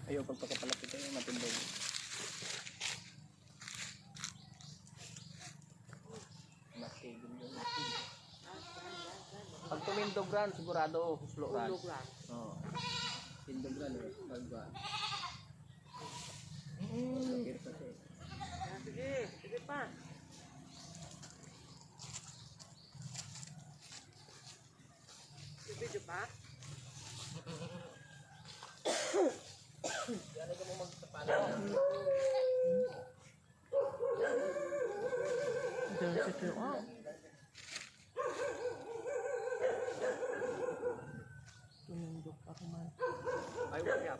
Ayaw pagpakapalapit ay matindog. Pag tumindog ran, sigurado huslo ran. Oo. Tindog ran eh. Bagba. Sige, sige pa. Video pa? Yan ay ka mo magsapalan. Tumindog pa kuman. Ay, wag yap.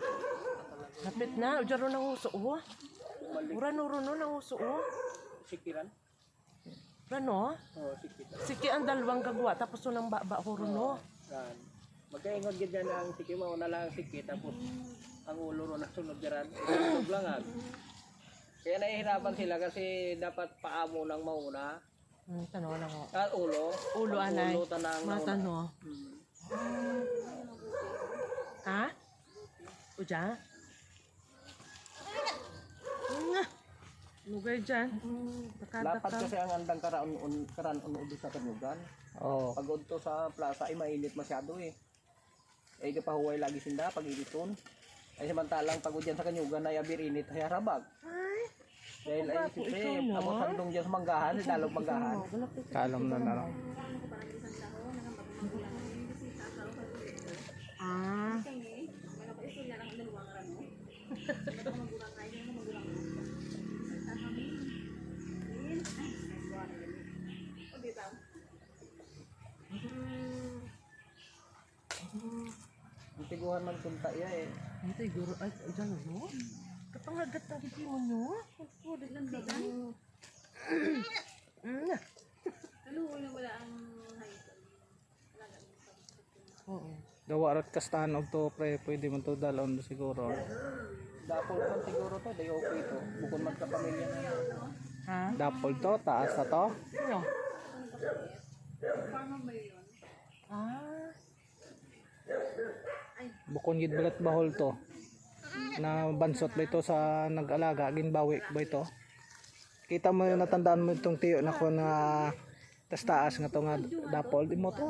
Lapit na, ujaro ng uso oh. Urano-urano ng uso oh. Sikiran? Rano? Oo, sikiran. Siki ang dalawang gagwa tapos unang baba huruno. Yan. Magkaingon gid yan ang siki, mauna lang ang siki tapos ang ulo ro nasunod diyan. Tindog lang ag. Kaya nahihirapan sila kasi dapat paa mo nang mauna. Tanaw lang oh. Ulo. Ulo anay. Ulo tanang Mata no. Ha? Uja? Lugay dyan. Lapat kasi ang andang karan uno sa kanyugan. Oo. Pag udto sa plaza ay mainit masyado eh. Ay kapahuway lagi sinda pag initon. Ay samantalang pag udyan sa kanyugan ay abir init ay harabag. Dahil ay siyempre, abot handong dyan sa manggahan, dalog manggahan. Kaalam na na lang. Ah. Ang tiguhan man kunta iya eh. Ito guro ay dyan no. Kapangagat ng kiki mo no. Oh, daglan bitan. Ano wala ang height. Oo. Dawarat kastahan og to pre, pwede man to dalon siguro. Dapol naman siguro to, day okay to. Bukod man sa pamilya na yan. Ha? Dapol to, taas na to. Ano? Farmer ba yun? Ah. Bukon gid balat bahol to. Na bansot ba ito sa nag-alaga, ginbawi ba ito? Kita mo yung natandaan mo itong tiyo na ko na taas nga to nga dapol, di mo to.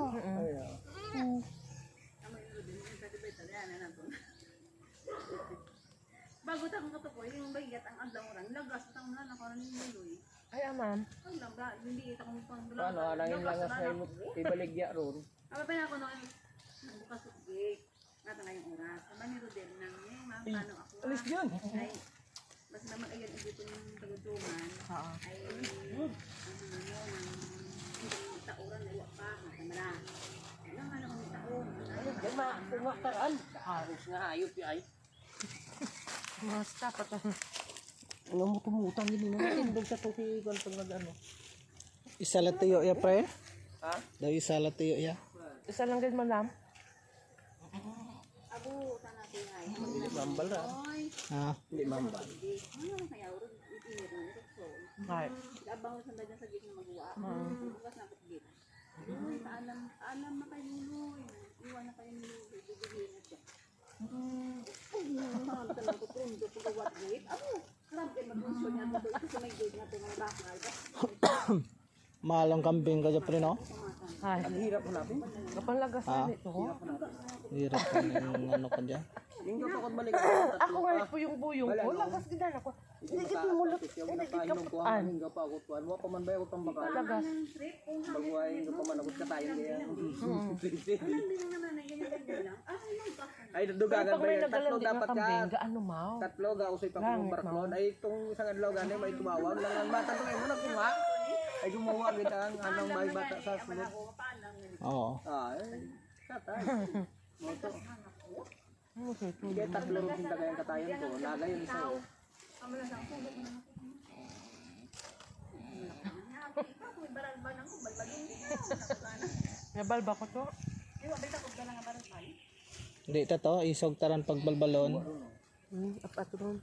Bago takong katukoy, yung bagyat ang adlaw orang, lagas tang na nakaroon ng muloy. Ay aman. Ang lambda, hindi ita kong pang Ano, anangin lang nga sa ibaligya ron. Apa pa na ako nung bukas sa gate. Ngata nga yung oras. Sama ni Rodel nang ma'am, paano ako? Alis yun! Ay, mas naman ayan dito yung tagutungan. Oo. Ay, ang tauran na iwa pa, matamara. Ilang ano kami taon? Yan ma, kumakaraan. Haros nga hayop ay. Basta pa to. Alam mo tumutang yun mo. Tindog sa tuki kung nag-ano. Isa la tiyo ya pre. Ha? Daw isa la tiyo ya. Isa lang din malam. Abo, sana tinay. Hindi mambal ra. Oy, Ha. Hindi mambal. ano kaya urog itinir na nito so. Ay. Abang sa dyan sa gate na magawa. Bukas na ako gate. Uy, paalam na kayo nuloy. Iwan na kayo nuloy. Bibigyan na siya. Mahal ka lang ko trundo pagawat gate. Abo, krab kayo mag-unsyon niya ito. Ito sa may gate na ito ng bakal. Malang kambing ka pre no. Ay. Ang hirap mo natin. Kapag lagas na nito. Hirap ka ng ano ka dyan. Yung kapag balik Ako nga po yung buyong ko. Lagas din ako. Hindi kita mulot. Hindi kita kapuan. Hingga pa ako tuwan. Wa pa man ba ako pang bakal. Lagas. Bagway hingga pa man ako katayon kaya. Hindi naman na ganyan lang. Ay dugagan Pag ba may yan? Tatlo nagalan din dapat ng ka. kambing, gaano mau? Tatlo ga usay pa kung baraklon. Ay itong isang adlaw gani may tumawag lang ang bata to ay mo nagkunga. Ay gumawa kita ang anong may bata sa sunod. Oo. Ay. Katay. Moto. Ano sa ito? Kaya tatlo rin yung tagayang katayan ko. Naga yung isa. Nabal ba ko to? Di ta to isog taran pagbalbalon. Apat ron.